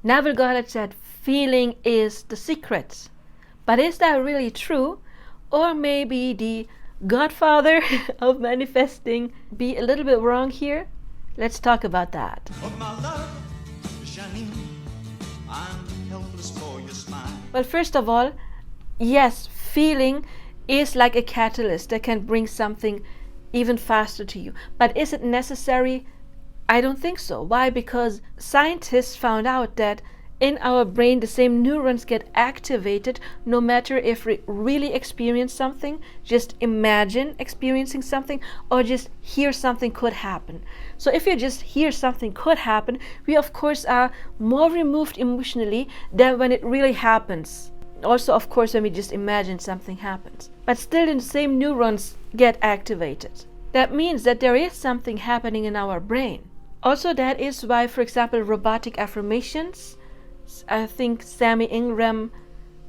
Neville Goddard said feeling is the secret. But is that really true? Or maybe the godfather of manifesting be a little bit wrong here? Let's talk about that. Well, first of all, yes, feeling is like a catalyst that can bring something even faster to you. But is it necessary? I don't think so. Why? Because scientists found out that in our brain the same neurons get activated no matter if we really experience something, just imagine experiencing something, or just hear something could happen. So if you just hear something could happen, we of course are more removed emotionally than when it really happens. Also, of course, when we just imagine something happens. But still the same neurons get activated. That means that there is something happening in our brain. Also, that is why, for example, robotic affirmations, I think Sammy Ingram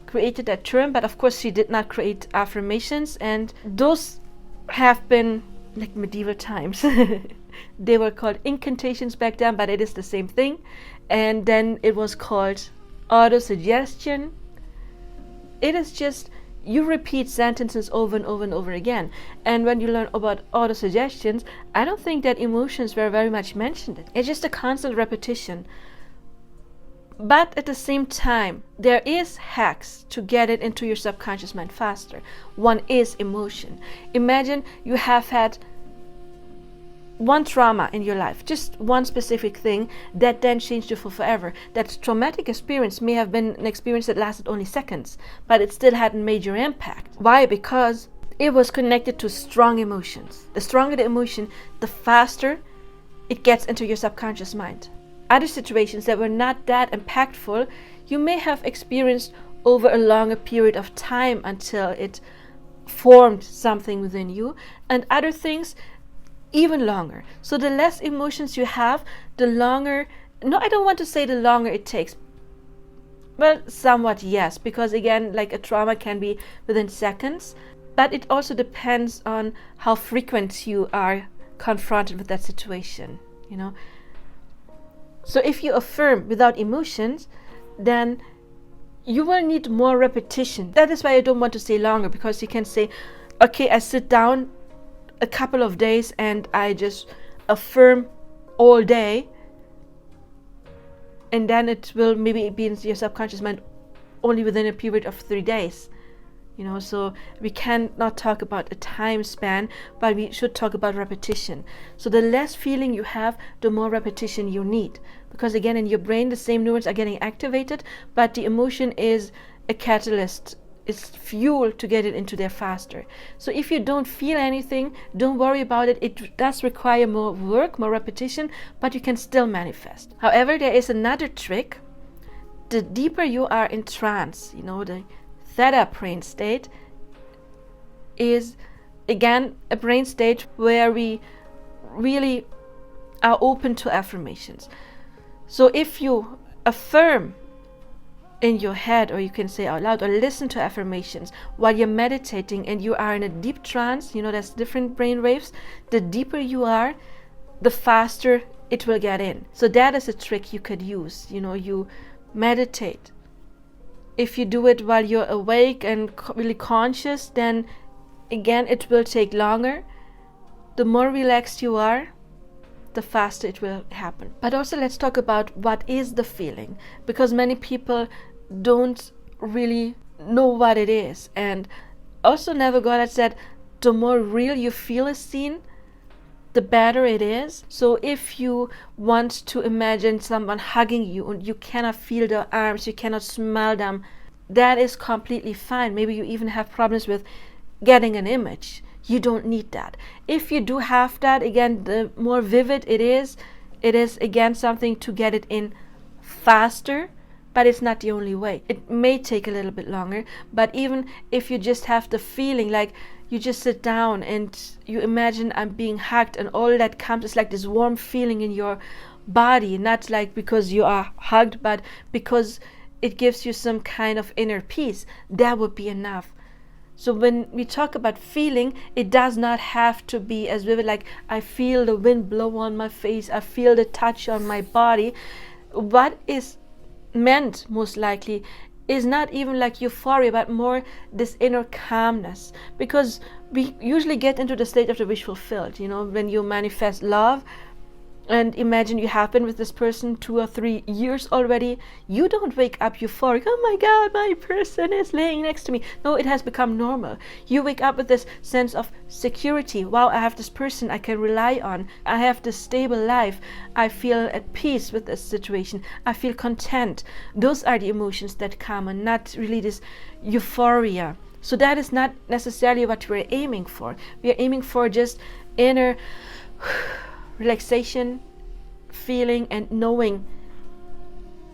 created that term, but of course she did not create affirmations, and those have been like medieval times. They were called incantations back then, but it is the same thing. And then it was called autosuggestion. It is just you repeat sentences over and over and over again. And when you learn about autosuggestions, I don't think that emotions were very much mentioned. It's just a constant repetition. But at the same time, there is hacks to get it into your subconscious mind faster. One is emotion. Imagine you have had one trauma in your life, just one specific thing that then changed you for forever. That traumatic experience may have been an experience that lasted only seconds, but it still had a major impact. Why? Because it was connected to strong emotions. The stronger the emotion, the faster it gets into your subconscious mind. Other situations that were not that impactful, you may have experienced over a longer period of time until it formed something within you, and other things even longer. So the less emotions you have, the longer, no, I don't want to say the longer it takes. Well, somewhat yes, because again, like a trauma can be within seconds, but it also depends on how frequent you are confronted with that situation, you know. So if you affirm without emotions, then you will need more repetition. That is why I don't want to say longer, because you can say, okay, I sit down a couple of days and I just affirm all day, and then it will maybe be in your subconscious mind only within a period of 3 days. You know, so we cannot talk about a time span, but we should talk about repetition. So the less feeling you have, the more repetition you need. Because again, in your brain, the same neurons are getting activated, but the emotion is a catalyst. It's fuel to get it into there faster. So if you don't feel anything, don't worry about it. It does require more work, more repetition, but you can still manifest. However, there is another trick. The deeper you are in trance, you know, the theta brain state is again a brain state where we really are open to affirmations. So if you affirm in your head, or you can say out loud, or listen to affirmations while you're meditating and you are in a deep trance, you know, there's different brain waves. The deeper you are, the faster it will get in. So that is a trick you could use. You know, you meditate. If you do it while you're awake and really conscious, then again it will take longer. The more relaxed you are, the faster it will happen. But also let's talk about what is the feeling, because many people don't really know what it is. And also Neville Goddard said the more real you feel a scene, the better it is. So if you want to imagine someone hugging you and you cannot feel their arms, you cannot smell them, that is completely fine. Maybe you even have problems with getting an image. You don't need that. If you do have that, again, the more vivid it is again something to get it in faster, but it's not the only way. It may take a little bit longer, but even if you just have the feeling, like you just sit down and you imagine I'm being hugged, and all that comes is like this warm feeling in your body, not like because you are hugged, but because it gives you some kind of inner peace, that would be enough. So when we talk about feeling, it does not have to be as vivid, like I feel the wind blow on my face, I feel the touch on my body. What is meant most likely is not even like euphoria, but more this inner calmness, because we usually get into the state of the wish fulfilled. When you manifest love, and imagine you have been with this person 2 or 3 years already, you don't wake up euphoric, oh my god, my person is laying next to me. No, it has become normal. You wake up with this sense of security. Wow, I have this person I can rely on. I have this stable life. I feel at peace with this situation. I feel content. Those are the emotions that come, and not really this euphoria. So that is not necessarily what we're aiming for. We are aiming for just inner relaxation, feeling, and knowing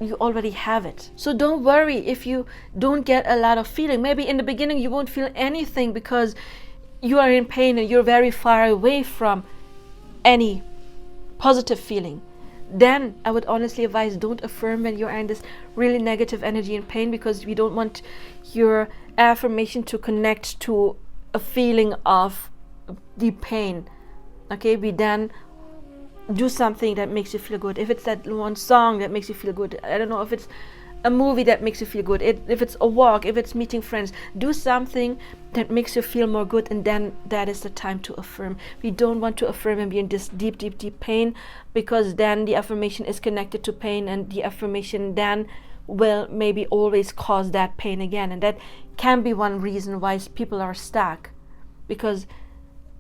you already have it. So don't worry if you don't get a lot of feeling. Maybe in the beginning you won't feel anything because you are in pain and you're very far away from any positive feeling. Then I would honestly advise, don't affirm when you're in this really negative energy and pain, because we don't want your affirmation to connect to a feeling of deep pain. Okay, we then do something that makes you feel good. If it's that one song that makes you feel good, I don't know, if it's a movie that makes you feel good, if it's a walk, if it's meeting friends, do something that makes you feel more good, and then that is the time to affirm. We don't want to affirm and be in this deep pain, because then the affirmation is connected to pain, and the affirmation then will maybe always cause that pain again. And that can be one reason why people are stuck, because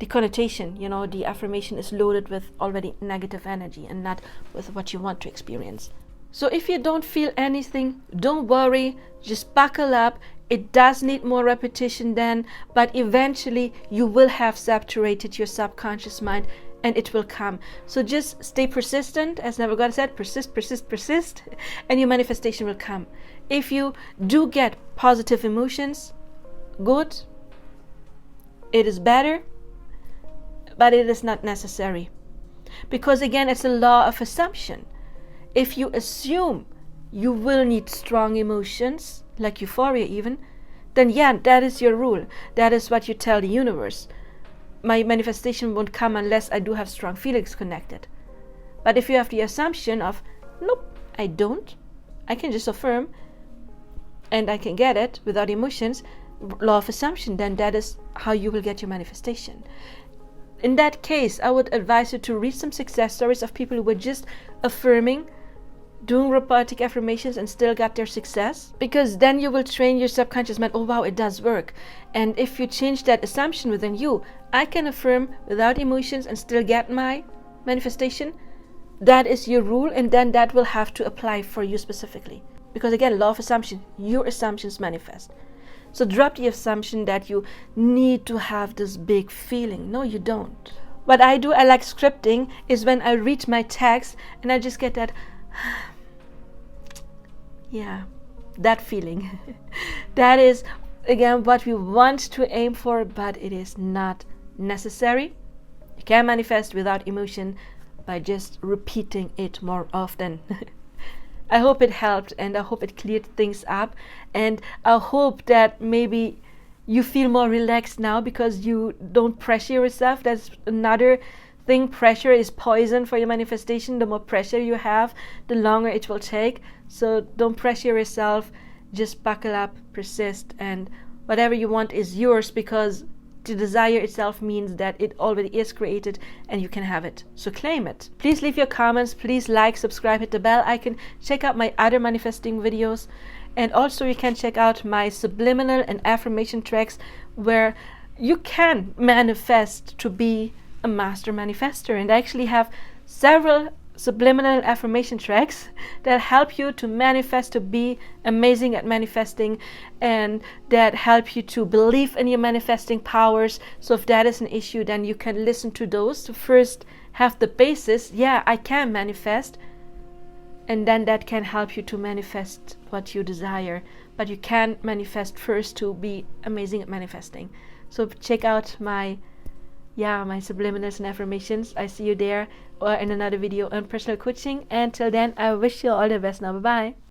the connotation, the affirmation is loaded with already negative energy and not with what you want to experience. So if you don't feel anything, don't worry, just buckle up. It does need more repetition then, but eventually you will have saturated your subconscious mind and it will come. So just stay persistent, as Neville Goddard said, persist, and your manifestation will come. If you do get positive emotions, good, it is better, but it is not necessary. Because again, it's a law of assumption. If you assume you will need strong emotions, like euphoria even, then yeah, that is your rule. That is what you tell the universe. My manifestation won't come unless I do have strong feelings connected. But if you have the assumption of, nope, I don't, I can just affirm and I can get it without emotions, law of assumption, then that is how you will get your manifestation. In that case, I would advise you to read some success stories of people who were just affirming, doing robotic affirmations, and still got their success, because then you will train your subconscious mind, oh wow, it does work. And if you change that assumption within you, I can affirm without emotions and still get my manifestation, that is your rule, and then that will have to apply for you specifically. Because again, law of assumption, your assumptions manifest. So drop the assumption that you need to have this big feeling. No, you don't. What I do, I like scripting, is when I read my text and I just get that, yeah, that feeling. That is, again, what we want to aim for, but it is not necessary. You can manifest without emotion by just repeating it more often. I hope it helped, and I hope it cleared things up, and I hope that maybe you feel more relaxed now because you don't pressure yourself. That's another thing. Pressure is poison for your manifestation. The more pressure you have, the longer it will take. So don't pressure yourself. Just buckle up, persist, and whatever you want is yours, because the desire itself means that it already is created and you can have it. So claim it. Please leave your comments. Please like, subscribe, hit the bell icon. Check out my other manifesting videos. And also you can check out my subliminal and affirmation tracks, where you can manifest to be a master manifester. And I actually have several subliminal affirmation tracks that help you to manifest, to be amazing at manifesting, and that help you to believe in your manifesting powers. So if that is an issue, then you can listen to those to first have the basis, yeah, I can manifest, and then that can help you to manifest what you desire. But you can manifest first to be amazing at manifesting. So check out my subliminals and affirmations. I see you there or in another video on personal coaching. Until then, I wish you all the best now. Bye bye.